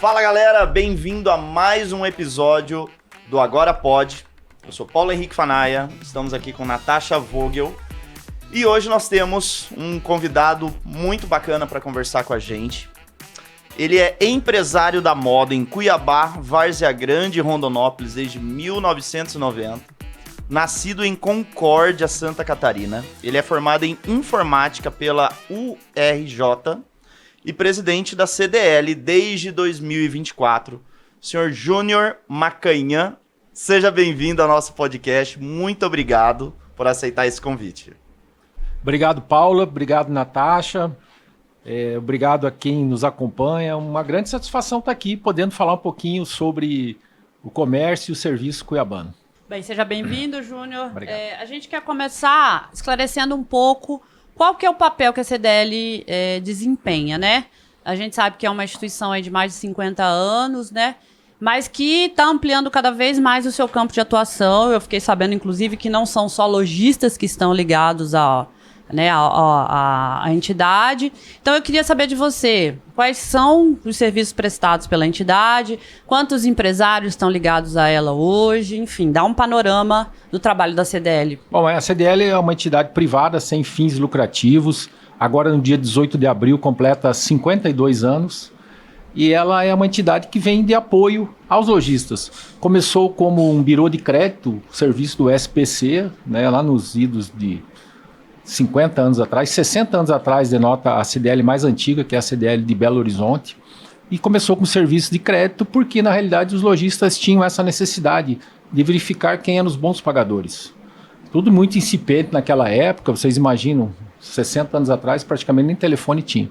Fala galera, bem-vindo a mais um episódio do Agora Pode. Eu sou Paulo Henrique Fanaia, estamos aqui com Natasha Vogel e hoje nós temos um convidado muito bacana para conversar com a gente. Ele é empresário da moda em Cuiabá, Várzea Grande e Rondonópolis desde 1990. Nascido em Concórdia, Santa Catarina. Ele é formado em informática pela URJ e presidente da CDL desde 2024. Senhor Júnior Macanhã, seja bem-vindo ao nosso podcast. Muito obrigado por aceitar esse convite. Obrigado, Paula. Obrigado, Natasha. Obrigado a quem nos acompanha. Uma grande satisfação estar aqui, podendo falar um pouquinho sobre o comércio e o serviço cuiabano. Bem, seja bem-vindo, Júnior. Obrigado. A gente quer começar esclarecendo um pouco qual que é o papel que a CDL desempenha, né? A gente sabe que é uma instituição aí de mais de 50 anos, né? Mas que está ampliando cada vez mais o seu campo de atuação. Eu fiquei sabendo, inclusive, que não são só lojistas que estão ligados à entidade. Então, eu queria saber de você, quais são os serviços prestados pela entidade, quantos empresários estão ligados a ela hoje, enfim, dá um panorama do trabalho da CDL. Bom, a CDL é uma entidade privada sem fins lucrativos. Agora, no dia 18 de abril, completa 52 anos. E ela é uma entidade que vem de apoio aos lojistas. Começou como um birô de crédito, serviço do SPC, né, lá nos idos de 50 anos atrás, 60 anos atrás, denota a CDL mais antiga, que é a CDL de Belo Horizonte, e começou com serviço de crédito porque, na realidade, os lojistas tinham essa necessidade de verificar quem eram os bons pagadores. Tudo muito incipiente naquela época, vocês imaginam, 60 anos atrás, praticamente nem telefone tinha.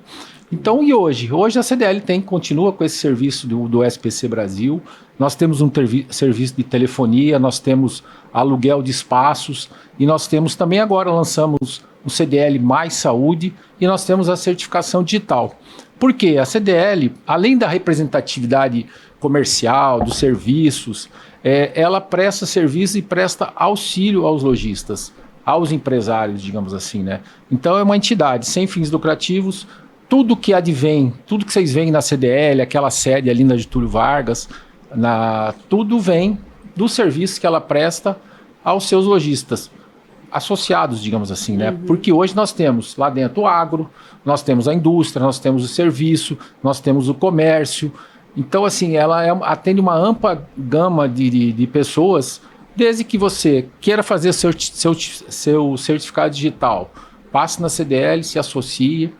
Então, e hoje? Hoje a CDL continua com esse serviço do SPC Brasil. Nós temos um serviço de telefonia, nós temos aluguel de espaços e nós temos também agora lançamos o CDL Mais Saúde e nós temos a certificação digital. Por quê? A CDL, além da representatividade comercial, dos serviços, ela presta serviço e presta auxílio aos lojistas, aos empresários, digamos assim, né? Então é uma entidade sem fins lucrativos. Tudo que advém, tudo que vocês veem na CDL, aquela sede ali na Getúlio Vargas, tudo vem do serviço que ela presta aos seus lojistas, associados, digamos assim, né? Porque hoje nós temos lá dentro o agro, nós temos a indústria, nós temos o serviço, nós temos o comércio. Então, assim, ela atende uma ampla gama de pessoas, desde que você queira fazer seu certificado digital, passe na CDL, se associe,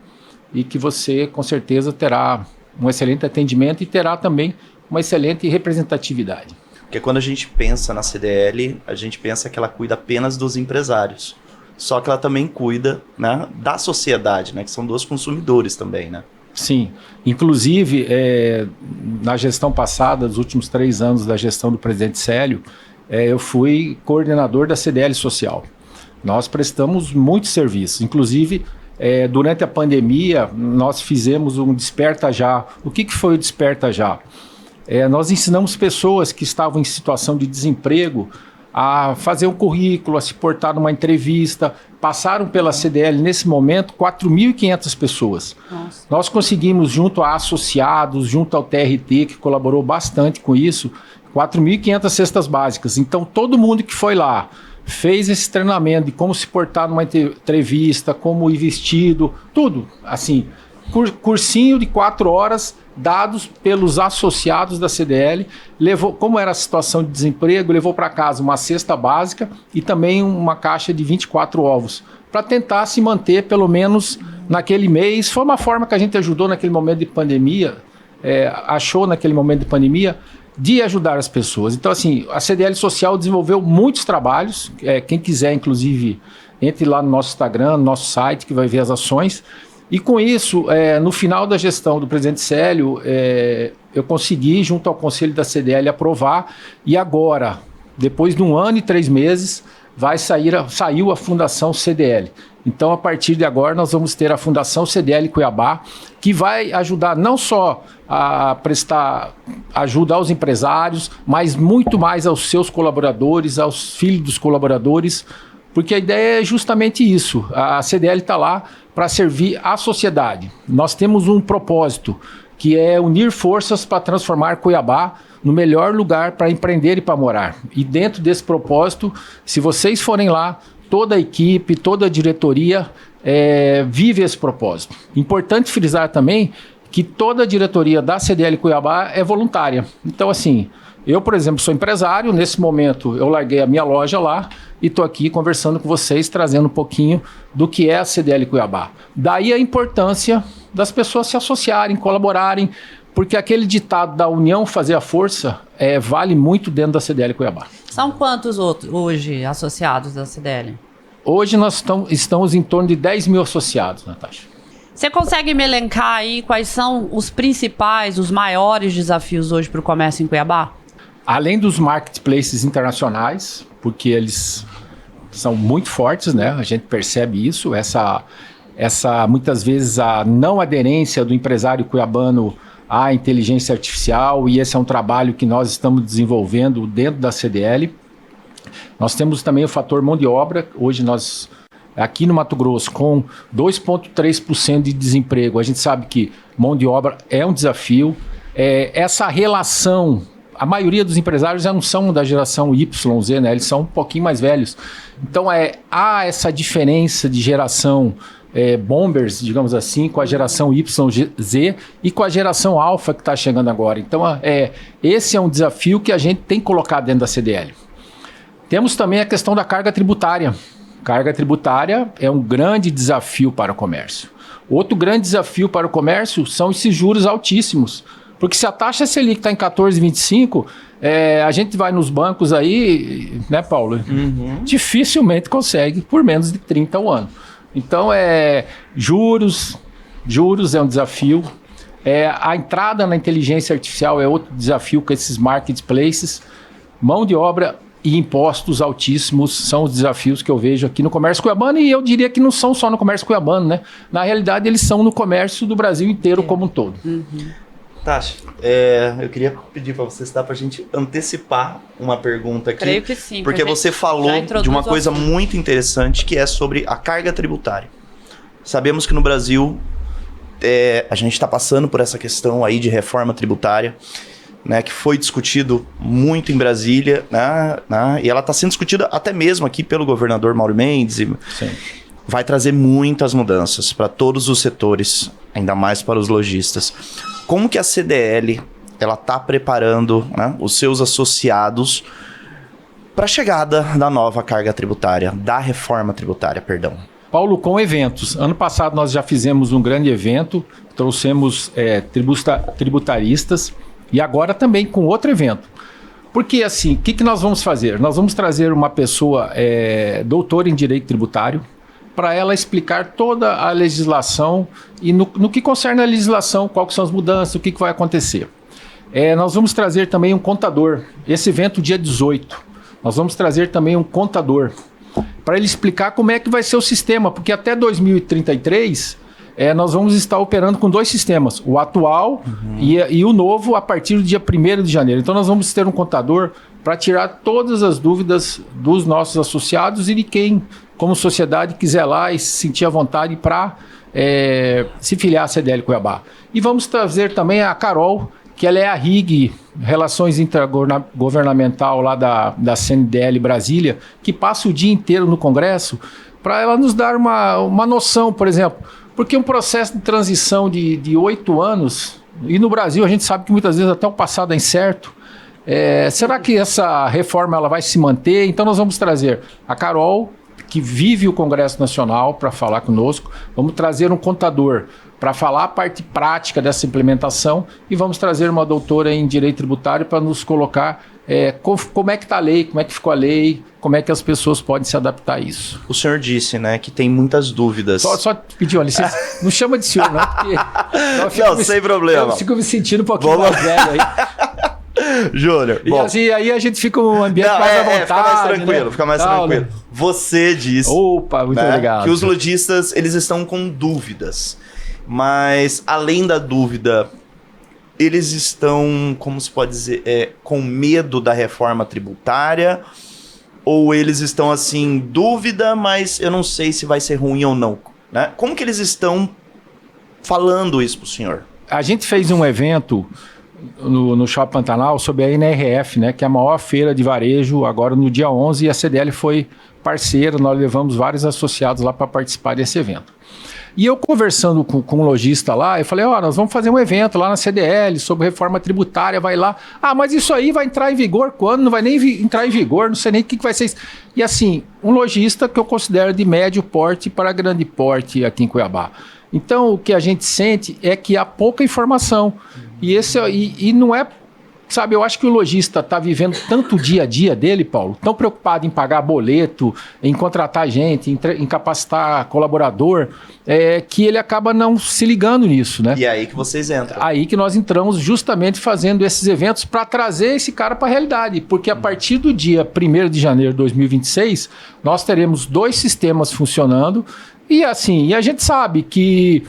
e que você, com certeza, terá um excelente atendimento e terá também uma excelente representatividade. Porque quando a gente pensa na CDL, a gente pensa que ela cuida apenas dos empresários. Só que ela também cuida, né, da sociedade, né, que são dos consumidores também, né? Sim. Inclusive, na gestão passada, dos últimos 3 anos da gestão do presidente Célio, eu fui coordenador da CDL Social. Nós prestamos muitos serviços, inclusive... durante a pandemia, nós fizemos um Desperta Já. O que foi o Desperta Já? Nós ensinamos pessoas que estavam em situação de desemprego a fazer um currículo, a se portar numa entrevista. Passaram pela CDL, nesse momento, 4.500 pessoas. Nossa. Nós conseguimos, junto a associados, junto ao TRT, que colaborou bastante com isso, 4.500 cestas básicas. Então, todo mundo que foi lá, fez esse treinamento de como se portar numa entrevista, como ir vestido, tudo, assim, cursinho de 4 horas, dados pelos associados da CDL, levou, como era a situação de desemprego, levou para casa uma cesta básica e também uma caixa de 24 ovos, para tentar se manter pelo menos naquele mês. Foi uma forma que a gente ajudou naquele momento de pandemia, achou naquele momento de pandemia, de ajudar as pessoas. Então, assim, a CDL Social desenvolveu muitos trabalhos. Quem quiser, inclusive, entre lá no nosso Instagram, no nosso site, que vai ver as ações. E com isso, no final da gestão do presidente Célio, eu consegui, junto ao conselho da CDL, aprovar. E agora, depois de 1 ano e 3 meses, saiu a Fundação CDL. Então, a partir de agora, nós vamos ter a Fundação CDL Cuiabá, que vai ajudar não só a prestar ajuda aos empresários, mas muito mais aos seus colaboradores, aos filhos dos colaboradores, porque a ideia é justamente isso. A CDL está lá para servir a sociedade. Nós temos um propósito, que é unir forças para transformar Cuiabá no melhor lugar para empreender e para morar. E dentro desse propósito, se vocês forem lá, toda a equipe, toda a diretoria vive esse propósito. Importante frisar também que toda a diretoria da CDL Cuiabá é voluntária. Então, assim, eu, por exemplo, sou empresário. Nesse momento, eu larguei a minha loja lá e estou aqui conversando com vocês, trazendo um pouquinho do que é a CDL Cuiabá. Daí a importância das pessoas se associarem, colaborarem, porque aquele ditado da união fazer a força vale muito dentro da CDL Cuiabá. São quantos outros hoje associados da CDL? Hoje nós estamos em torno de 10 mil associados, Natasha. Você consegue me elencar aí quais são os principais, os maiores desafios hoje para o comércio em Cuiabá? Além dos marketplaces internacionais, porque eles são muito fortes, né? A gente percebe isso, essa muitas vezes a não aderência do empresário cuiabano à inteligência artificial, e esse é um trabalho que nós estamos desenvolvendo dentro da CDL. Nós temos também o fator mão de obra. Hoje nós, aqui no Mato Grosso, com 2,3% de desemprego, a gente sabe que mão de obra é um desafio. Essa relação, a maioria dos empresários já não são da geração YZ, né? Eles são um pouquinho mais velhos. Então há essa diferença de geração bombers, digamos assim, com a geração YZ e com a geração Alpha que está chegando agora. Então esse é um desafio que a gente tem que colocar dentro da CDL. Temos também a questão da carga tributária. Carga tributária é um grande desafio para o comércio. Outro grande desafio para o comércio são esses juros altíssimos. Porque se a taxa Selic está em 14,25, a gente vai nos bancos aí, né, Paulo? Dificilmente consegue por menos de 30 ao ano. Então, juros é um desafio. A entrada na inteligência artificial é outro desafio com esses marketplaces. Mão de obra e impostos altíssimos são os desafios que eu vejo aqui no comércio cuiabano, e eu diria que não são só no comércio cuiabano, né? Na realidade, eles são no comércio do Brasil inteiro como um todo. Tasha, eu queria pedir para você, se dá para a gente antecipar uma pergunta aqui. Creio que sim. Porque você falou de uma coisa muito interessante, que é sobre a carga tributária. Sabemos que no Brasil a gente está passando por essa questão aí de reforma tributária, né, que foi discutido muito em Brasília, né, e ela está sendo discutida até mesmo aqui pelo governador Mauro Mendes. Sim. Vai trazer muitas mudanças para todos os setores, ainda mais para os lojistas. Como que a CDL está preparando, né, os seus associados para a chegada da nova carga tributária, da reforma tributária, perdão? Paulo, com eventos. Ano passado nós já fizemos um grande evento, trouxemos tributaristas, e agora também com outro evento. Porque assim, o que nós vamos fazer? Nós vamos trazer uma pessoa doutora em Direito Tributário, para ela explicar toda a legislação e no que concerne a legislação, quais são as mudanças, o que vai acontecer. Nós vamos trazer também um contador. Esse evento dia 18, nós vamos trazer também um contador, para ele explicar como é que vai ser o sistema, porque até 2033 nós vamos estar operando com 2 sistemas, o atual e o novo a partir do dia 1º de janeiro. Então nós vamos ter um contador para tirar todas as dúvidas dos nossos associados e de quem, como sociedade, quiser lá e se sentir à vontade para se filiar à CDL Cuiabá. E vamos trazer também a Carol, que ela é a RIG, Relações Intergovernamental lá da CNDL Brasília, que passa o dia inteiro no Congresso, para ela nos dar uma noção, por exemplo, porque um processo de transição de 8 anos, e no Brasil a gente sabe que muitas vezes até o passado é incerto, será que essa reforma ela vai se manter? Então nós vamos trazer a Carol, que vive o Congresso Nacional, para falar conosco. Vamos trazer um contador para falar a parte prática dessa implementação, e vamos trazer uma doutora em Direito Tributário para nos colocar como é que está a lei, como é que ficou a lei, como é que as pessoas podem se adaptar a isso. O senhor disse, né, que tem muitas dúvidas. Só pedir uma licença, não chama de senhor não, porque... Não, sem problema. Eu fico me sentindo um pouquinho mais velho aí. Júnior, e assim, aí a gente fica um ambiente mais à vontade. Fica mais tranquilo, né? Fica mais tranquilo. Você disse, opa, muito obrigado, que os lojistas, eles estão com dúvidas. Mas, além da dúvida, eles estão, como se pode dizer, com medo da reforma tributária, Ou eles estão assim, dúvida, mas eu não sei se vai ser ruim ou não, né? Como que eles estão falando isso pro senhor? A gente fez um evento no Shopping Pantanal sobre a NRF, né, que é a maior feira de varejo, agora no dia 11, e a CDL foi parceira, nós levamos vários associados lá para participar desse evento. E eu conversando com um lojista lá, eu falei, nós vamos fazer um evento lá na CDL sobre reforma tributária, vai lá. Mas isso aí vai entrar em vigor quando? Não vai nem entrar em vigor, não sei nem o que vai ser isso. E assim, um lojista que eu considero de médio porte para grande porte aqui em Cuiabá. Então, o que a gente sente é que há pouca informação. E não é... Sabe, eu acho que o lojista está vivendo tanto o dia a dia dele, Paulo, tão preocupado em pagar boleto, em contratar gente, em capacitar colaborador, que ele acaba não se ligando nisso, né? E é aí que vocês entram. Aí que nós entramos justamente fazendo esses eventos para trazer esse cara para a realidade, porque a partir do dia 1º de janeiro de 2026, nós teremos 2 sistemas funcionando e assim, e a gente sabe que...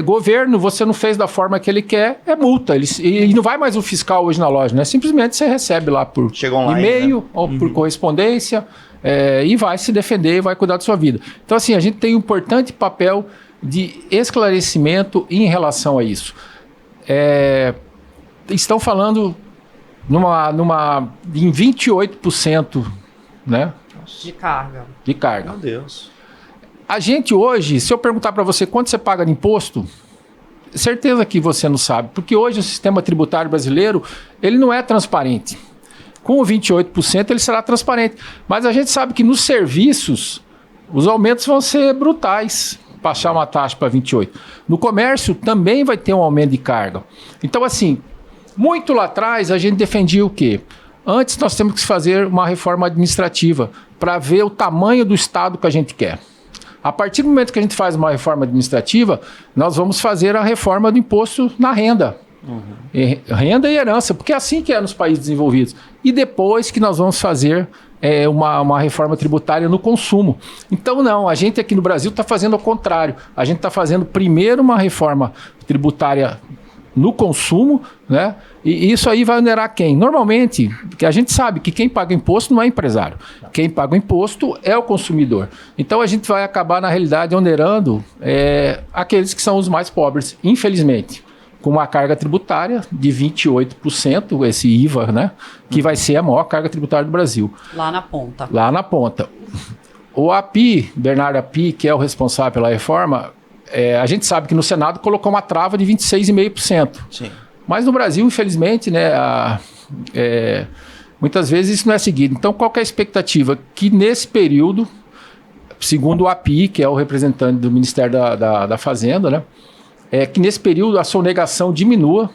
governo, você não fez da forma que ele quer, é multa. E não vai mais o fiscal hoje na loja, né? Simplesmente você recebe lá por e-mail, né? Ou por correspondência, e vai se defender e vai cuidar da sua vida. Então, assim, a gente tem um importante papel de esclarecimento em relação a isso. Estão falando em 28%, né? De carga. Meu Deus. A gente hoje, se eu perguntar para você quanto você paga de imposto, certeza que você não sabe, porque hoje o sistema tributário brasileiro, ele não é transparente. Com o 28% ele será transparente, mas a gente sabe que nos serviços os aumentos vão ser brutais, baixar uma taxa para 28%. No comércio também vai ter um aumento de carga. Então assim, muito lá atrás a gente defendia o quê? Antes nós temos que fazer uma reforma administrativa para ver o tamanho do Estado que a gente quer. A partir do momento que a gente faz uma reforma administrativa, nós vamos fazer a reforma do imposto na renda. Renda e herança, porque é assim que é nos países desenvolvidos. E depois que nós vamos fazer uma reforma tributária no consumo. Então não, a gente aqui no Brasil está fazendo ao contrário. A gente está fazendo primeiro uma reforma tributária no consumo, né? E isso aí vai onerar quem? Normalmente, porque a gente sabe que quem paga imposto não é empresário. Quem paga o imposto é o consumidor. Então a gente vai acabar, na realidade, onerando aqueles que são os mais pobres, infelizmente, com uma carga tributária de 28%, esse IVA, né? Que vai ser a maior carga tributária do Brasil. Lá na ponta. Lá na ponta. O API, Bernardo API, que é o responsável pela reforma, a gente sabe que no Senado colocou uma trava de 26,5%. Sim. Mas no Brasil, infelizmente, né, muitas vezes isso não é seguido. Então, qual que é a expectativa? Que nesse período, segundo o API, que é o representante do Ministério da Fazenda, né, que nesse período a sonegação diminua.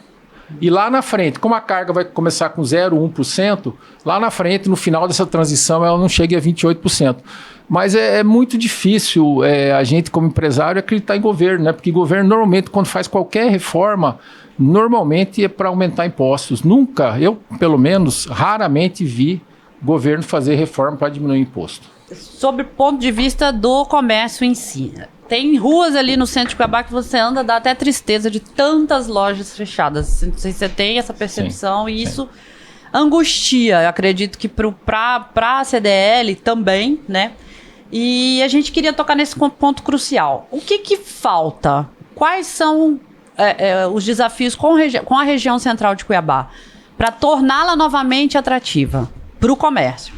E lá na frente, como a carga vai começar com 0,1%, lá na frente, no final dessa transição, ela não chega a 28%. Mas é muito difícil a gente, como empresário, acreditar em governo, né? Porque governo, normalmente, quando faz qualquer reforma, normalmente é para aumentar impostos. Nunca, eu, pelo menos, raramente vi governo fazer reforma para diminuir imposto. Sobre o ponto de vista do comércio em si, tem ruas ali no centro de Cuiabá que você anda, dá até tristeza de tantas lojas fechadas. Não sei se você tem essa percepção, sim, e isso angustia, eu acredito que para a CDL também, né? E a gente queria tocar nesse ponto crucial. O que falta? Quais são os desafios com a região central de Cuiabá para torná-la novamente atrativa para o comércio?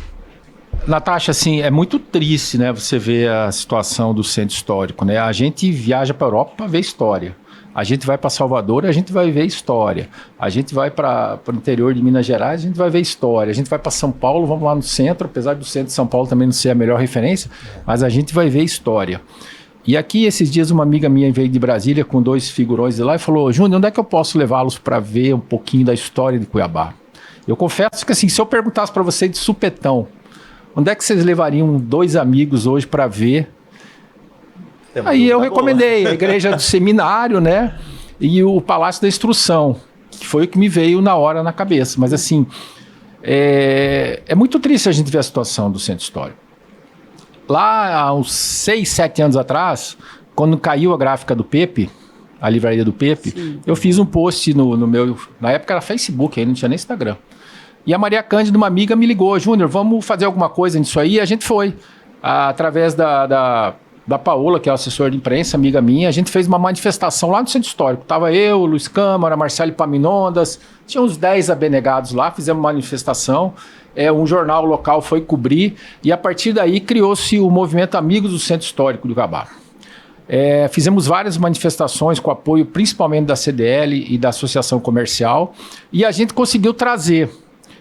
Natasha, assim, é muito triste, né, você ver a situação do centro histórico, né? A gente viaja para a Europa para ver história. A gente vai para Salvador, a gente vai ver história. A gente vai para o interior de Minas Gerais, a gente vai ver história. A gente vai para São Paulo, vamos lá no centro, apesar do centro de São Paulo também não ser a melhor referência, mas a gente vai ver história. E aqui, esses dias, uma amiga minha veio de Brasília com 2 figurões de lá e falou: Júnior, onde é que eu posso levá-los para ver um pouquinho da história de Cuiabá? Eu confesso que, assim, se eu perguntasse para você de supetão, onde é que vocês levariam 2 amigos hoje para ver? Aí eu recomendei a Igreja do Seminário, né? E o Palácio da Instrução, que foi o que me veio na hora na cabeça. Mas assim, é muito triste a gente ver a situação do centro histórico. Lá há uns 6, 7 anos atrás, quando caiu a gráfica do Pepe, a livraria do Pepe, sim, eu fiz um post no meu... Na época era Facebook, aí não tinha nem Instagram. E a Maria Cândida, uma amiga, me ligou: Júnior, vamos fazer alguma coisa nisso aí? E a gente foi, através da Paola, que é o assessor de imprensa, amiga minha, a gente fez uma manifestação lá no Centro Histórico. Tava eu, Luiz Câmara, Marcelo Epaminondas, tinha uns 10 abnegados lá, fizemos uma manifestação, um jornal local foi cobrir, e a partir daí criou-se o movimento Amigos do Centro Histórico de Cuiabá. Fizemos várias manifestações com apoio principalmente da CDL e da Associação Comercial, e a gente conseguiu trazer,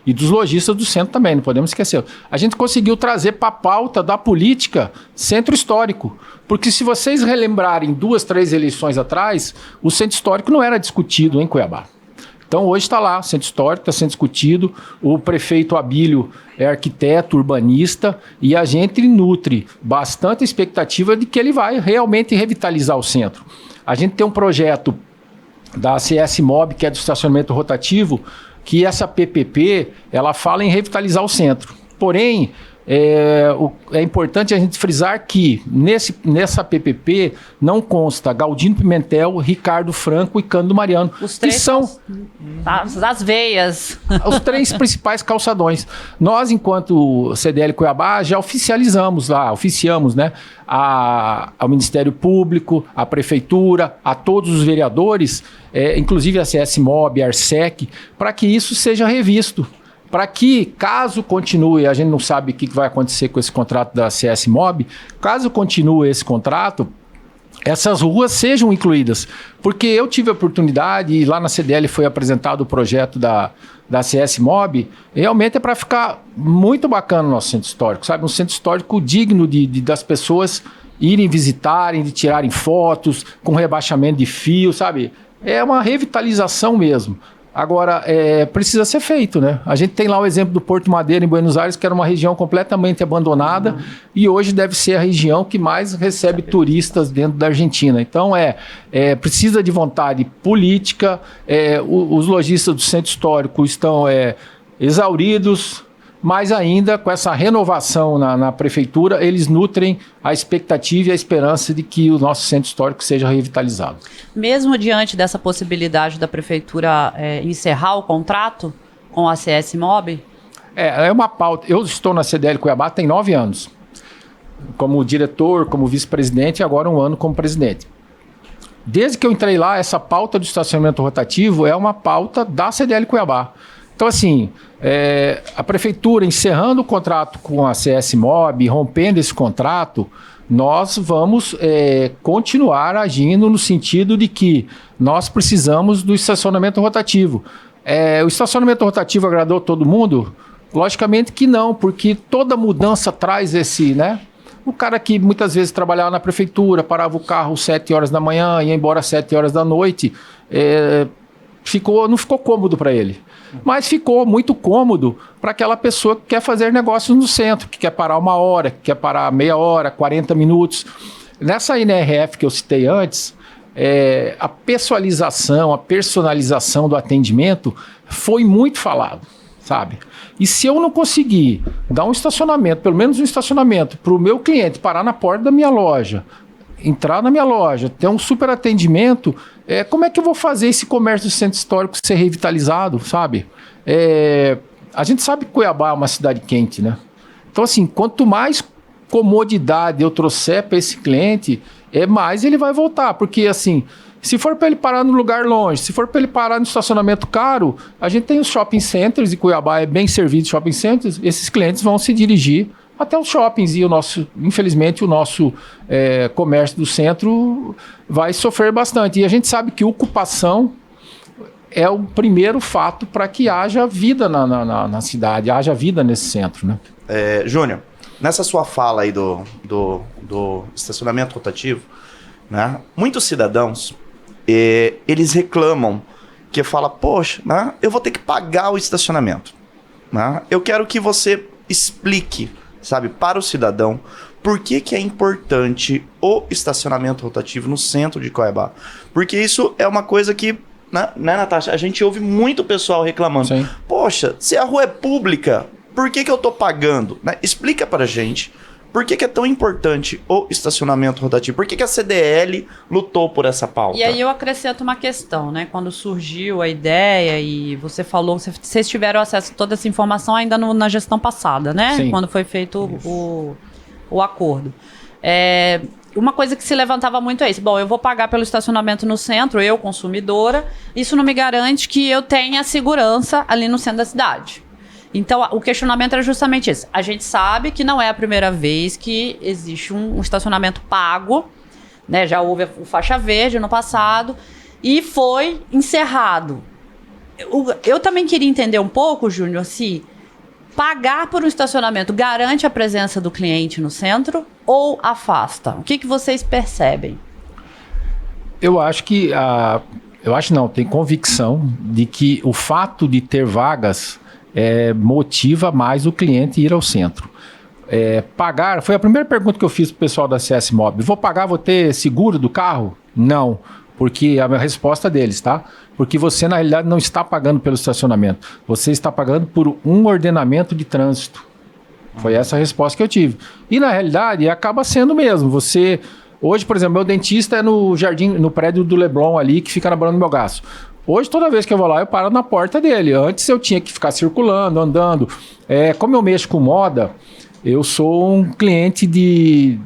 e dos lojistas do centro também, não podemos esquecer. A gente conseguiu trazer para a pauta da política centro histórico. Porque se vocês relembrarem 2, 3 eleições atrás, o centro histórico não era discutido em Cuiabá. Então hoje está lá, o centro histórico está sendo discutido, o prefeito Abílio é arquiteto, urbanista, e a gente nutre bastante expectativa de que ele vai realmente revitalizar o centro. A gente tem um projeto da ACS Mob, que é do estacionamento rotativo, que essa PPP, ela fala em revitalizar o centro. Porém, é importante a gente frisar que nessa PPP não consta Galdino Pimentel, Ricardo Franco e Cândido Mariano. Os três que são as veias. Os 3 principais calçadões. Nós, enquanto CDL Cuiabá, já oficiamos, né, ao Ministério Público, à Prefeitura, a todos os vereadores, inclusive a CS Mob, a Arsec, para que isso seja revisto. Para que, caso continue, a gente não sabe o que vai acontecer com esse contrato da CS Mob, caso continue esse contrato, essas ruas sejam incluídas. Porque eu tive a oportunidade, e lá na CDL foi apresentado o projeto da CS Mob, realmente é para ficar muito bacana o nosso centro histórico, sabe? Um centro histórico digno das pessoas irem visitarem, de tirarem fotos, com rebaixamento de fio, sabe? É uma revitalização mesmo. Agora, precisa ser feito, né? A gente tem lá o exemplo do Porto Madeira, em Buenos Aires, que era uma região completamente abandonada, e hoje deve ser a região que mais recebe turistas dentro da Argentina. Então, precisa de vontade política, os lojistas do centro histórico estão exauridos, mas ainda com essa renovação na prefeitura, eles nutrem a expectativa e a esperança de que o nosso centro histórico seja revitalizado. Mesmo diante dessa possibilidade da prefeitura encerrar o contrato com a CS Mob? É uma pauta. Eu estou na CDL Cuiabá tem 9 anos, como diretor, como vice-presidente, e agora 1 ano como presidente. Desde que eu entrei lá, essa pauta do estacionamento rotativo é uma pauta da CDL Cuiabá. Então, assim, a prefeitura encerrando o contrato com a CS Mob, rompendo esse contrato, nós vamos continuar agindo no sentido de que nós precisamos do estacionamento rotativo. O estacionamento rotativo agradou todo mundo? Logicamente que não, porque toda mudança traz esse, né? O cara que muitas vezes trabalhava na prefeitura, parava o carro às 7 horas da manhã, ia embora às 7 horas da noite, não ficou cômodo para ele. Mas ficou muito cômodo para aquela pessoa que quer fazer negócios no centro, que quer parar 1 hora, que quer parar meia hora, 40 minutos. Nessa INRF que eu citei antes, a pessoalização, a personalização do atendimento foi muito falado, sabe? E se eu não conseguir dar um estacionamento, pelo menos um estacionamento, para o meu cliente parar na porta da minha loja, entrar na minha loja, ter um super atendimento, como é que eu vou fazer esse comércio do centro histórico ser revitalizado, sabe? A gente sabe que Cuiabá é uma cidade quente, né? Então, assim, quanto mais comodidade eu trouxer para esse cliente, mais ele vai voltar. Porque, assim, se for para ele parar no lugar longe, se for para ele parar no estacionamento caro, a gente tem os shopping centers, e Cuiabá é bem servido de shopping centers, esses clientes vão se dirigir até os shoppings, e infelizmente o nosso comércio do centro vai sofrer bastante. E a gente sabe que ocupação é o primeiro fato para que haja vida na cidade, haja vida nesse centro, né? Júnior, nessa sua fala aí do estacionamento rotativo, né, muitos cidadãos, eles reclamam, que fala, poxa, né, eu vou ter que pagar o estacionamento. Né? Eu quero que você explique, sabe, para o cidadão, por que é importante o estacionamento rotativo no centro de Cuiabá. Porque isso é uma coisa que, né, Natasha, a gente ouve muito pessoal reclamando. Sim. Poxa, se a rua é pública, por que eu tô pagando? Né? Explica pra gente Por que é tão importante o estacionamento rotativo? Por que a CDL lutou por essa pauta? E aí eu acrescento uma questão, né? Quando surgiu a ideia e você falou, vocês tiveram acesso a toda essa informação ainda na gestão passada, né? Sim. Quando foi feito o acordo. Uma coisa que se levantava muito é isso. Bom, eu vou pagar pelo estacionamento no centro, eu, consumidora. Isso não me garante que eu tenha segurança ali no centro da cidade. Então, o questionamento era justamente esse. A gente sabe que não é a primeira vez que existe um estacionamento pago, né? Já houve o faixa verde no passado e foi encerrado. Eu também queria entender um pouco, Júnior, se pagar por um estacionamento garante a presença do cliente no centro ou afasta? O que vocês percebem? Eu acho que... tenho convicção de que o fato de ter vagas motiva mais o cliente a ir ao centro. Pagar, foi a primeira pergunta que eu fiz para o pessoal da CS Mob. Vou pagar, vou ter seguro do carro? Não, porque a resposta deles, tá? Porque você, na realidade, não está pagando pelo estacionamento. Você está pagando por um ordenamento de trânsito. Foi essa a resposta que eu tive. E, na realidade, acaba sendo mesmo. Você... Hoje, por exemplo, meu dentista é no jardim, no prédio do Leblon ali, que fica na Barão do Melgaço. Hoje, toda vez que eu vou lá, eu paro na porta dele. Antes eu tinha que ficar circulando, andando. Como eu mexo com moda, eu sou um cliente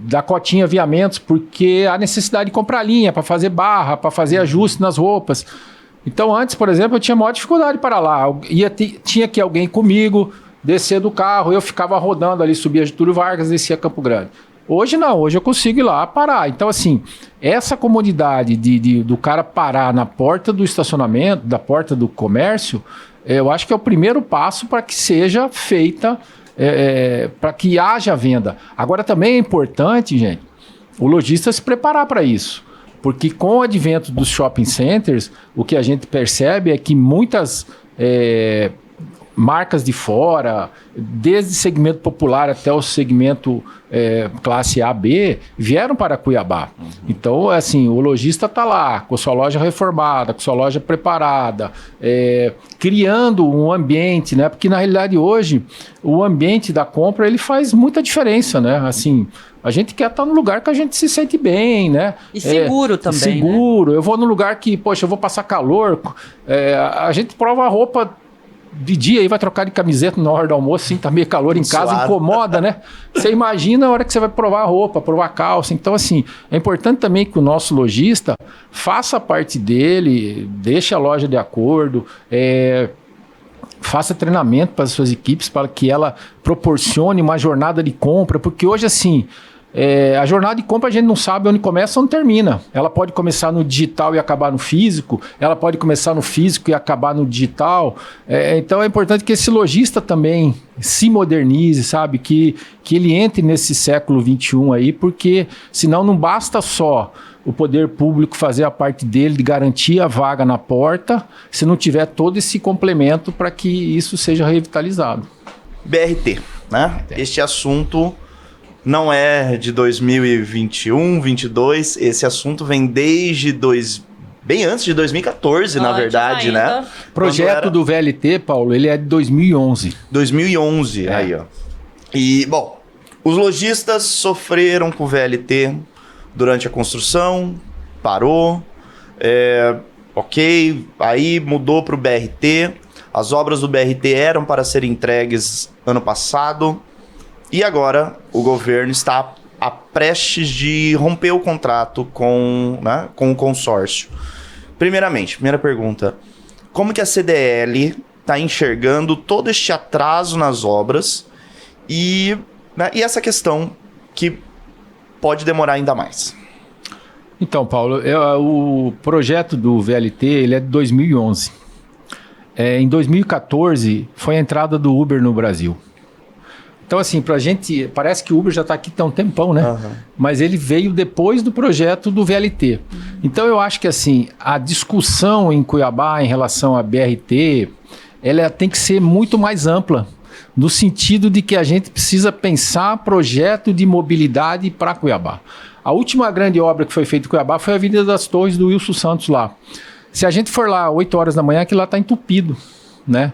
da Cotinha Aviamentos, porque há necessidade de comprar linha para fazer barra, para fazer ajuste nas roupas. Então, antes, por exemplo, eu tinha maior dificuldade para lá. Tinha que ir alguém comigo, descer do carro, eu ficava rodando ali, subia Getúlio Vargas, descia Campo Grande. Hoje não, hoje eu consigo ir lá parar. Então, assim, essa comodidade do cara parar na porta do estacionamento, da porta do comércio, eu acho que é o primeiro passo para que seja feita, para que haja venda. Agora, também é importante, gente, o lojista se preparar para isso. Porque com o advento dos shopping centers, o que a gente percebe é que muitas marcas de fora, desde segmento popular até o segmento classe A, B, vieram para Cuiabá. Então, assim, o lojista está lá, com sua loja reformada, com sua loja preparada, criando um ambiente, né? Porque, na realidade, hoje, o ambiente da compra, ele faz muita diferença, né? Assim, a gente quer estar no lugar que a gente se sente bem, né? E seguro também, seguro. né? Eu vou num lugar que, poxa, eu vou passar calor. A gente prova a roupa de dia aí, vai trocar de camiseta na hora do almoço, assim, tá meio calor em casa, Suado. incomoda, né? Você imagina a hora que você vai provar a roupa, provar a calça. Então, assim, é importante também que o nosso lojista faça a parte dele, deixe a loja de acordo, faça treinamento para as suas equipes, para que ela proporcione uma jornada de compra, porque hoje, assim, a jornada de compra a gente não sabe onde começa ou onde termina. Ela pode começar no digital e acabar no físico, ela pode começar no físico e acabar no digital. Então é importante que esse lojista também se modernize, sabe? Que ele entre nesse século XXI aí, porque senão não basta só o poder público fazer a parte dele de garantir a vaga na porta, se não tiver todo esse complemento para que isso seja revitalizado. BRT, né? Este assunto não é de 2021, 22, esse assunto vem desde bem antes de 2014, na verdade, ainda. né? Projeto do VLT, Paulo, ele é de 2011. 2011, aí, ó. E, bom, os lojistas sofreram com o VLT durante a construção, parou, ok, aí mudou para o BRT, as obras do BRT eram para serem entregues ano passado, e agora o governo está a prestes de romper o contrato com o consórcio. Primeira pergunta, como que a CDL está enxergando todo este atraso nas obras e essa questão que pode demorar ainda mais? Então, Paulo, o projeto do VLT ele é de 2011. Em 2014 foi a entrada do Uber no Brasil. Então, assim, pra gente, parece que o Uber já está aqui há um tempão, né? Uhum. Mas ele veio depois do projeto do VLT. Então, eu acho que, assim, a discussão em Cuiabá em relação à BRT, ela tem que ser muito mais ampla, no sentido de que a gente precisa pensar projeto de mobilidade para Cuiabá. A última grande obra que foi feita em Cuiabá foi a Avenida das Torres do Wilson Santos lá. Se a gente for lá 8 horas da manhã, aquilo lá está entupido, né?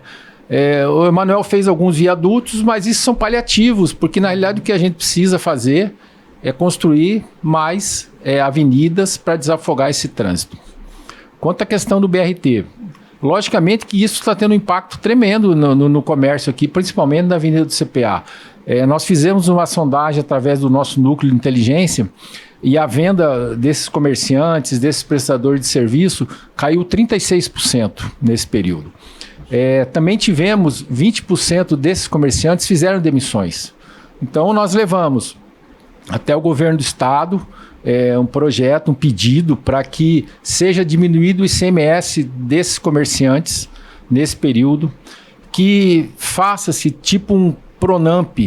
O Emanuel fez alguns viadutos, mas isso são paliativos, porque na realidade o que a gente precisa fazer é construir mais avenidas para desafogar esse trânsito. Quanto à questão do BRT, logicamente que isso está tendo um impacto tremendo no comércio aqui, principalmente na Avenida do CPA. Nós fizemos uma sondagem através do nosso núcleo de inteligência e a venda desses comerciantes, desses prestadores de serviço, caiu 36% nesse período. Também tivemos 20% desses comerciantes fizeram demissões. Então nós levamos até o governo do estado um projeto, um pedido para que seja diminuído o ICMS desses comerciantes nesse período, que faça-se tipo um Pronamp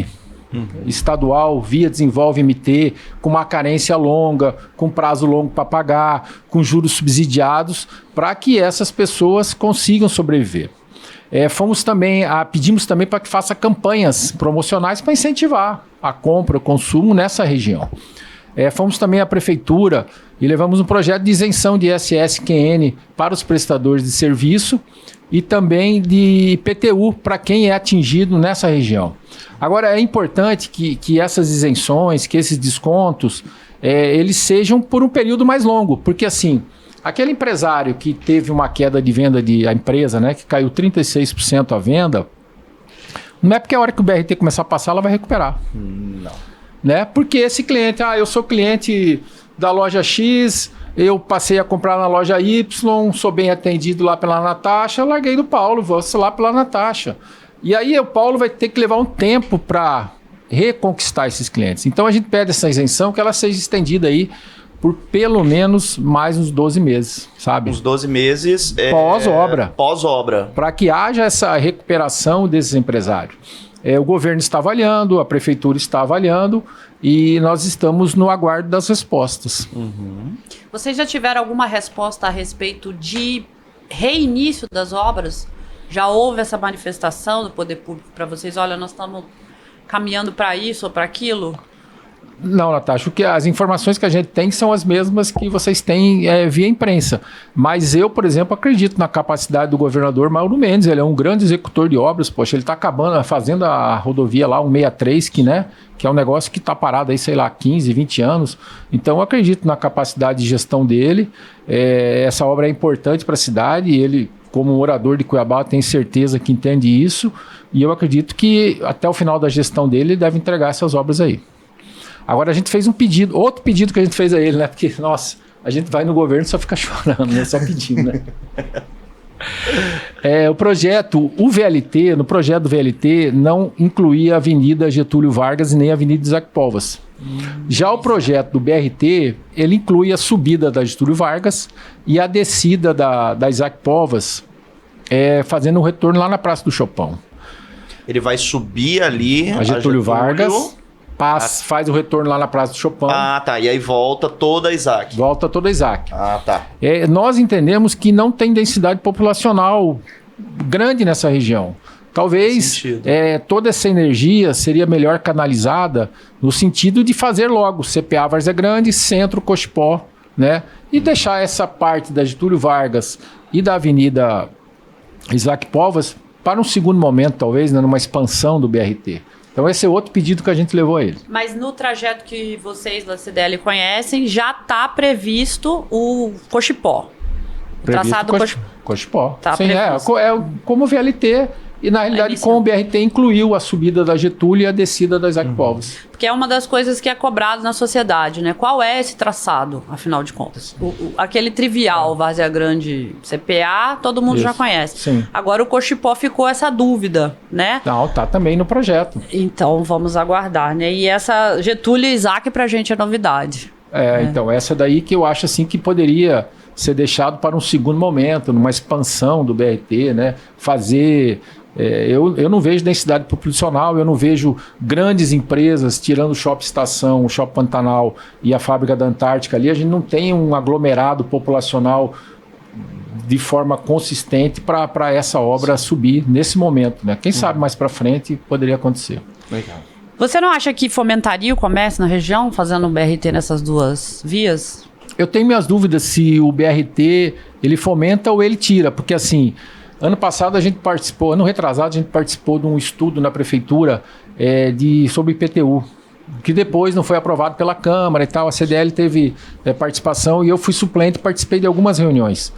estadual via Desenvolve MT, com uma carência longa, com prazo longo para pagar, com juros subsidiados, para que essas pessoas consigam sobreviver. Pedimos também para que faça campanhas promocionais para incentivar a compra, o consumo nessa região. Fomos também à prefeitura e levamos um projeto de isenção de ISS-QN para os prestadores de serviço e também de IPTU para quem é atingido nessa região. Agora, é importante que essas isenções, que esses descontos, eles sejam por um período mais longo, porque assim, aquele empresário que teve uma queda de venda a empresa, né, que caiu 36% a venda, não é porque a hora que o BRT começar a passar, ela vai recuperar. Não. Né? Porque esse cliente, eu sou cliente da loja X, eu passei a comprar na loja Y, sou bem atendido lá pela Natasha, larguei do Paulo, vou lá pela Natasha. E aí o Paulo vai ter que levar um tempo para reconquistar esses clientes. Então a gente pede essa isenção que ela seja estendida aí por pelo menos mais uns 12 meses, sabe? Uns 12 meses... Pós-obra. Pós-obra. Para que haja essa recuperação desses empresários. O governo está avaliando, a prefeitura está avaliando e nós estamos no aguardo das respostas. Uhum. Vocês já tiveram alguma resposta a respeito de reinício das obras? Já houve essa manifestação do poder público para vocês? Olha, nós estamos caminhando para isso ou para aquilo? Não, Natasha, as informações que a gente tem são as mesmas que vocês têm via imprensa. Mas eu, por exemplo, acredito na capacidade do governador Mauro Mendes. Ele é um grande executor de obras. Poxa, ele está fazendo a rodovia lá, 163, que é um negócio que está parado aí, sei lá, 15, 20 anos. Então, eu acredito na capacidade de gestão dele. Essa obra é importante para a cidade e ele, como morador de Cuiabá, tem certeza que entende isso. E eu acredito que até o final da gestão dele, ele deve entregar essas obras aí. Agora a gente fez um pedido, outro pedido que a gente fez a ele, né? Porque, nossa, a gente vai no governo e só fica chorando, né? Só pedindo, né? No projeto do VLT, não incluía a Avenida Getúlio Vargas e nem a Avenida Isaac Povas. Já o projeto do BRT, ele inclui a subida da Getúlio Vargas e a descida da Isaac Povas, fazendo um retorno lá na Praça do Chopão. Ele vai subir ali... A Getúlio Vargas... faz o retorno lá na Praça do Chopin. Ah, tá. E aí volta toda a Isaac. Volta toda a Isaac. Ah, tá. Nós entendemos que não tem densidade populacional grande nessa região. Talvez toda essa energia seria melhor canalizada no sentido de fazer logo CPA Várzea Grande, Centro, Cochipó, né? E deixar essa parte da Getúlio Vargas e da Avenida Isaac Povas para um segundo momento, talvez, né, numa expansão do BRT. Então esse é outro pedido que a gente levou a ele. Mas no trajeto que vocês da CDL conhecem, já está previsto o Cochipó. O traçado Cochipó. Tá. Sim, como o VLT, e na realidade com o BRT incluiu a subida da Getúlio e a descida da Isaac Povas. Porque é uma das coisas que é cobrado na sociedade, né? Qual é esse traçado, afinal de contas? Aquele trivial, Várzea Grande CPA, todo mundo já conhece. Sim. Agora o Cochipó ficou essa dúvida, né? Não, tá também no projeto. Então vamos aguardar, né? E essa Getúlio e Isaac pra gente é novidade. Então essa daí que eu acho assim que poderia ser deixado para um segundo momento, numa expansão do BRT, né? Fazer... Eu não vejo densidade populacional, eu não vejo grandes empresas, tirando o Shopping Estação, o Shopping Pantanal e a Fábrica da Antártica ali, a gente não tem um aglomerado populacional de forma consistente para essa obra subir nesse momento, né? Quem sabe mais para frente poderia acontecer. Legal. Você não acha que fomentaria o comércio na região, fazendo um BRT nessas duas vias? Eu tenho minhas dúvidas se o BRT ele fomenta ou ele tira, porque assim... Ano passado a gente participou, ano retrasado a gente participou de um estudo na prefeitura sobre IPTU, que depois não foi aprovado pela Câmara e tal. A CDL teve participação e eu fui suplente e participei de algumas reuniões.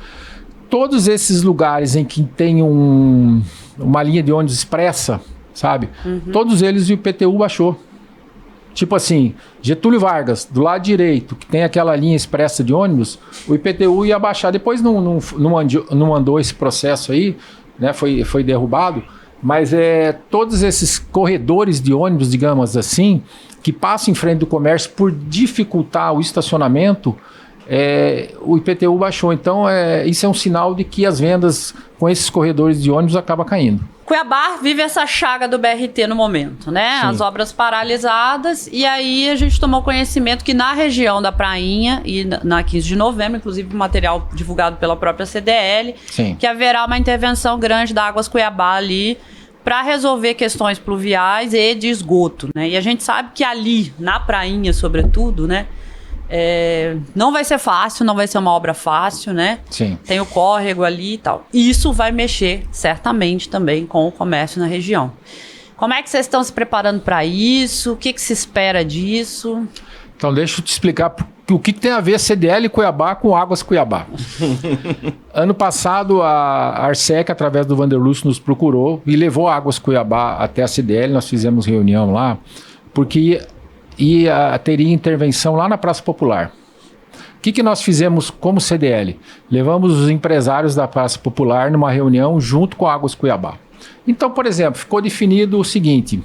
Todos esses lugares em que tem uma linha de ônibus expressa, sabe? Todos eles o IPTU baixou. Tipo assim, Getúlio Vargas, do lado direito, que tem aquela linha expressa de ônibus, o IPTU ia baixar. Depois não andou esse processo aí, né? Foi derrubado. Mas todos esses corredores de ônibus, digamos assim, que passam em frente do comércio por dificultar o estacionamento, o IPTU baixou. Então, isso é um sinal de que as vendas com esses corredores de ônibus acabam caindo. Cuiabá vive essa chaga do BRT no momento, né? Sim. As obras paralisadas, e aí a gente tomou conhecimento que na região da Prainha e na 15 de novembro, inclusive material divulgado pela própria CDL, Sim. que haverá uma intervenção grande da Águas Cuiabá ali para resolver questões pluviais e de esgoto, né? E a gente sabe que ali, na Prainha, sobretudo, né? Não vai ser fácil, não vai ser uma obra fácil, né? Sim. Tem o córrego ali e tal. E isso vai mexer certamente também com o comércio na região. Como é que vocês estão se preparando para isso? O que se espera disso? Então deixa eu te explicar o que tem a ver CDL Cuiabá com Águas Cuiabá. Ano passado a Arsec, através do Vanderlust, nos procurou e levou Águas Cuiabá até a CDL. Nós fizemos reunião lá, porque teria intervenção lá na Praça Popular. O que nós fizemos como CDL? Levamos os empresários da Praça Popular numa reunião junto com a Águas Cuiabá. Então, por exemplo, ficou definido o seguinte: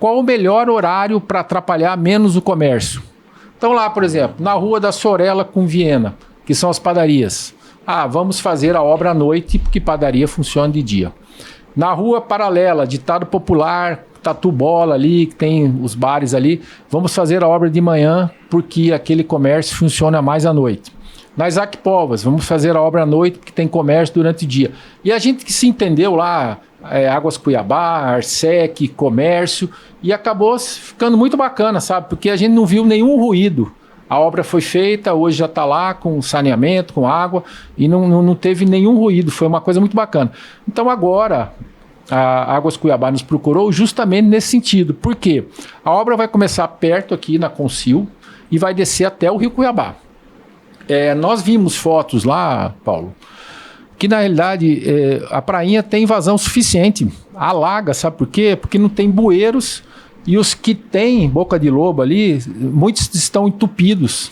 qual o melhor horário para atrapalhar menos o comércio? Então lá, por exemplo, na Rua da Sorella com Viena, que são as padarias. Vamos fazer a obra à noite, porque padaria funciona de dia. Na rua paralela, Ditado Popular, Tatu Bola ali, que tem os bares ali, vamos fazer a obra de manhã, porque aquele comércio funciona mais à noite. Na Isaac Povas, vamos fazer a obra à noite, porque tem comércio durante o dia. E a gente que se entendeu lá, Águas Cuiabá, Arsec, comércio, e acabou ficando muito bacana, sabe? Porque a gente não viu nenhum ruído. A obra foi feita, hoje já está lá com saneamento, com água, e não teve nenhum ruído, foi uma coisa muito bacana. Então agora a Águas Cuiabá nos procurou justamente nesse sentido. Por quê? A obra vai começar perto aqui na Concil e vai descer até o Rio Cuiabá. Nós vimos fotos lá, Paulo, que na realidade a prainha tem vazão suficiente, alaga, sabe por quê? Porque não tem bueiros e os que tem boca de lobo ali, muitos estão entupidos.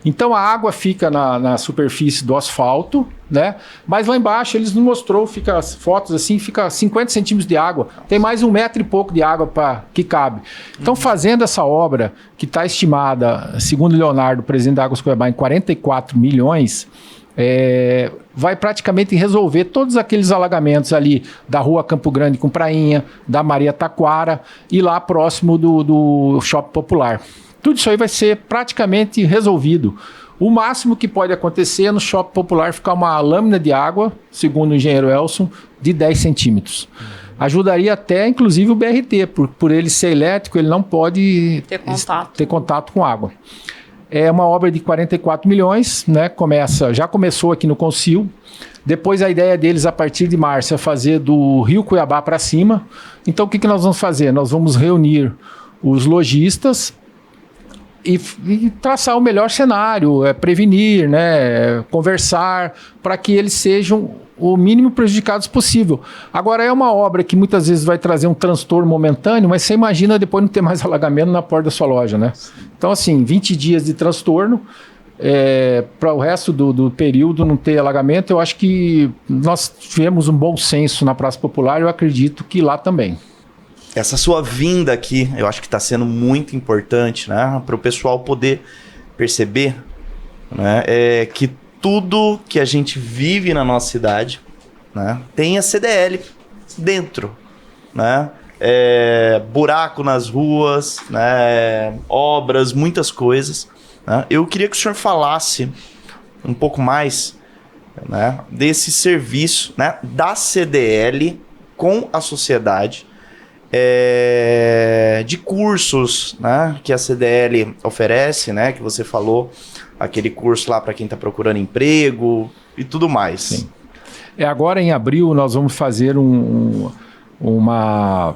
Então a água fica na superfície do asfalto, né? Mas lá embaixo eles nos mostrou, fica as fotos assim, fica 50 centímetros de água, tem mais 1 metro e pouco de água que cabe. Então fazendo essa obra, que está estimada, segundo Leonardo, presidente da Águas Cuiabá, em 44 milhões, vai praticamente resolver todos aqueles alagamentos ali da Rua Campo Grande com Prainha, da Maria Taquara e lá próximo do Shopping Popular. Tudo isso aí vai ser praticamente resolvido. O máximo que pode acontecer é no Shopping Popular ficar uma lâmina de água, segundo o engenheiro Elson, de 10 centímetros. Ajudaria até, inclusive, o BRT, por ele ser elétrico, ele não pode ter contato com água. É uma obra de 44 milhões, né? Já começou aqui no Concil. Depois a ideia deles, a partir de março, é fazer do Rio Cuiabá para cima. Então o que nós vamos fazer? Nós vamos reunir os lojistas e traçar o melhor cenário, prevenir, né? Conversar, para que eles sejam o mínimo prejudicados possível. Agora, é uma obra que muitas vezes vai trazer um transtorno momentâneo, mas você imagina depois não ter mais alagamento na porta da sua loja, né? Então, assim, 20 dias de transtorno, para o resto do período não ter alagamento, eu acho que nós tivemos um bom senso na Praça Popular, eu acredito que lá também. Essa sua vinda aqui, eu acho que está sendo muito importante, né? Para o pessoal poder perceber, né? Que tudo que a gente vive na nossa cidade, né, tem a CDL dentro, né? Buraco nas ruas, né? Obras, muitas coisas, né? Eu queria que o senhor falasse um pouco mais, né, desse serviço, né, da CDL com a sociedade, de cursos, né, que a CDL oferece, né, que você falou, aquele curso lá para quem está procurando emprego e tudo mais. Sim. Agora em abril nós vamos fazer uma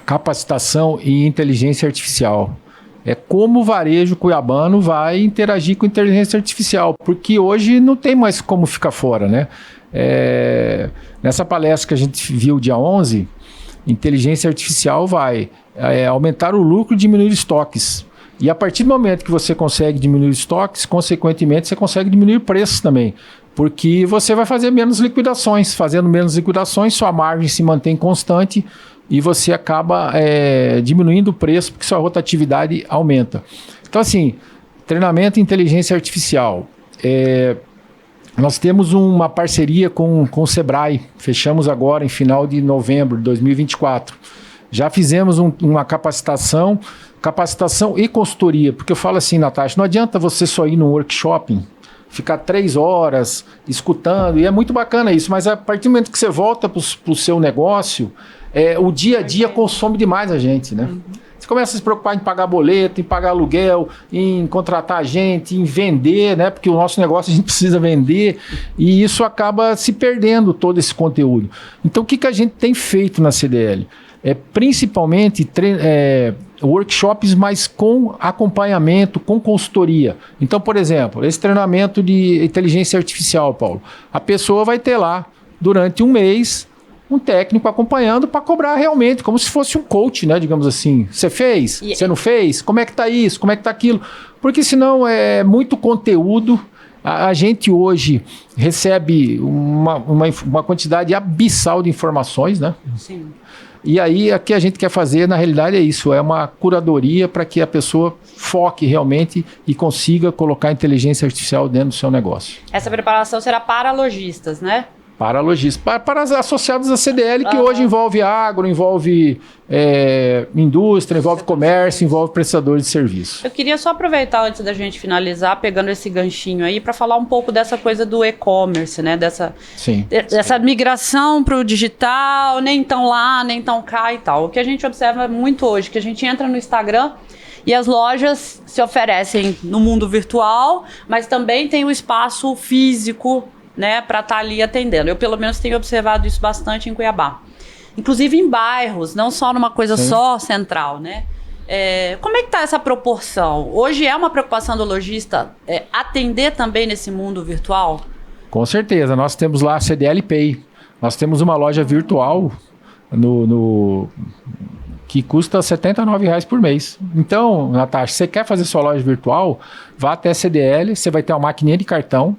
capacitação em inteligência artificial. É como o varejo cuiabano vai interagir com inteligência artificial, porque hoje não tem mais como ficar fora, né? Nessa palestra que a gente viu dia 11, inteligência artificial vai aumentar o lucro e diminuir estoques. E a partir do momento que você consegue diminuir estoques, consequentemente você consegue diminuir preços também, porque você vai fazer menos liquidações. Fazendo menos liquidações, sua margem se mantém constante e você acaba diminuindo o preço porque sua rotatividade aumenta. Então, assim, treinamento em inteligência artificial. Nós temos uma parceria com o Sebrae, fechamos agora em final de novembro de 2024. Já fizemos uma capacitação e consultoria, porque eu falo assim, Natasha, não adianta você só ir num workshop, ficar 3 horas escutando, e é muito bacana isso, mas a partir do momento que você volta para o seu negócio, o dia a dia consome demais a gente, né? Você começa a se preocupar em pagar boleto, em pagar aluguel, em contratar gente, em vender, né? Porque o nosso negócio a gente precisa vender e isso acaba se perdendo todo esse conteúdo. Então o que a gente tem feito na CDL? Principalmente workshops, mas com acompanhamento, com consultoria. Então, por exemplo, esse treinamento de inteligência artificial, Paulo, a pessoa vai ter lá durante um mês um técnico acompanhando para cobrar realmente, como se fosse um coach, né? Digamos assim. Você fez? Você não fez? Como é que tá isso? Como é que tá aquilo? Porque senão é muito conteúdo. A gente hoje recebe uma quantidade abissal de informações, né? Sim. E aí, o que a gente quer fazer, na realidade, é isso. É uma curadoria para que a pessoa foque realmente e consiga colocar a inteligência artificial dentro do seu negócio. Essa preparação será para lojistas, né? Para lojistas, para as associadas à CDL, que hoje envolve agro, envolve indústria, envolve comércio, envolve prestadores de serviço. Eu queria só aproveitar antes da gente finalizar, pegando esse ganchinho aí, para falar um pouco dessa coisa do e-commerce, né? Dessa migração para o digital, nem tão lá, nem tão cá e tal. O que a gente observa muito hoje, que a gente entra no Instagram e as lojas se oferecem no mundo virtual, mas também tem um espaço físico, né, para estar ali atendendo. Eu, pelo menos, tenho observado isso bastante em Cuiabá. Inclusive em bairros, não só numa coisa só central, né? Como é que está essa proporção? Hoje é uma preocupação do lojista atender também nesse mundo virtual? Com certeza. Nós temos lá a CDL Pay. Nós temos uma loja virtual que custa R$ 79,00 por mês. Então, Natasha, você quer fazer sua loja virtual? Vá até a CDL, você vai ter uma maquininha de cartão,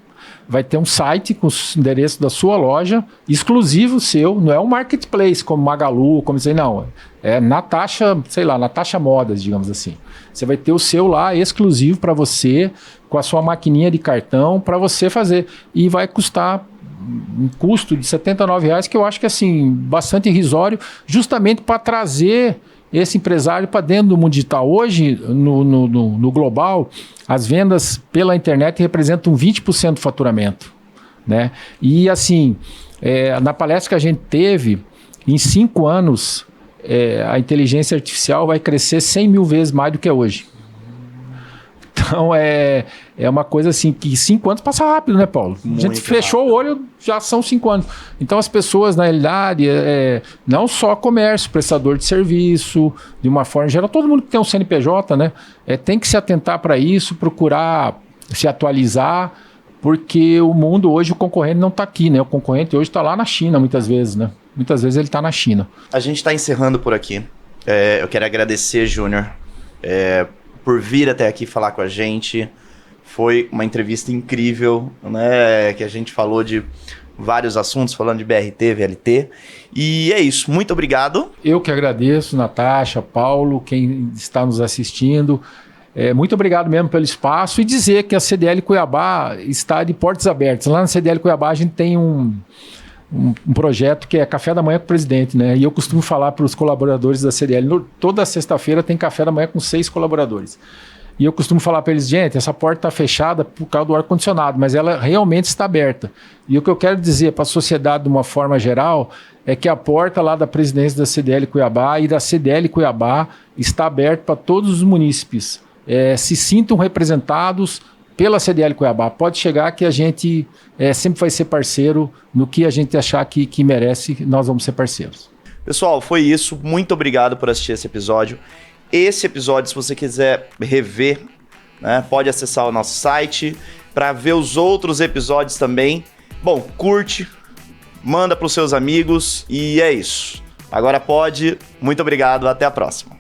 vai ter um site com o endereço da sua loja, exclusivo seu, não é um marketplace como Magalu, como dizer, não. É Natasha, sei lá, Natasha Modas, digamos assim. Você vai ter o seu lá, exclusivo para você, com a sua maquininha de cartão, para você fazer. E vai custar um custo de R$ 79,00, que eu acho que é assim, bastante irrisório, justamente para trazer esse empresário para dentro do mundo digital. Hoje, no global, as vendas pela internet representam 20% do faturamento, né? E assim, na palestra que a gente teve, em 5 anos, a inteligência artificial vai crescer 100 mil vezes mais do que é hoje. Então, é uma coisa assim, que 5 anos passa rápido, né, Paulo? Muito a gente fechou rápido. o olho, já são 5 anos. Então, as pessoas, na realidade, não só comércio, prestador de serviço, de uma forma geral, todo mundo que tem um CNPJ, né, tem que se atentar para isso, procurar se atualizar, porque o mundo hoje, o concorrente não está aqui, né? O concorrente hoje está lá na China, muitas vezes, né? Muitas vezes ele está na China. A gente está encerrando por aqui. Eu quero agradecer, Júnior, por vir até aqui falar com a gente. Foi uma entrevista incrível, né? Que a gente falou de vários assuntos, falando de BRT, VLT. E é isso. Muito obrigado. Eu que agradeço, Natasha, Paulo, quem está nos assistindo. Muito obrigado mesmo pelo espaço e dizer que a CDL Cuiabá está de portas abertas. Lá na CDL Cuiabá a gente tem um projeto que é Café da Manhã com o Presidente, né? E eu costumo falar para os colaboradores da CDL, toda sexta-feira tem Café da Manhã com 6 colaboradores. E eu costumo falar para eles, gente, essa porta está fechada por causa do ar-condicionado, mas ela realmente está aberta. E o que eu quero dizer para a sociedade de uma forma geral é que a porta lá da presidência da CDL Cuiabá e da CDL Cuiabá está aberta para todos os munícipes. Se sintam representados pela CDL Cuiabá, pode chegar que a gente sempre vai ser parceiro no que a gente achar que merece, nós vamos ser parceiros. Pessoal, foi isso. Muito obrigado por assistir esse episódio. Esse episódio, se você quiser rever, né, pode acessar o nosso site para ver os outros episódios também. Bom, curte, manda para os seus amigos e é isso. Agora pode. Muito obrigado. Até a próxima.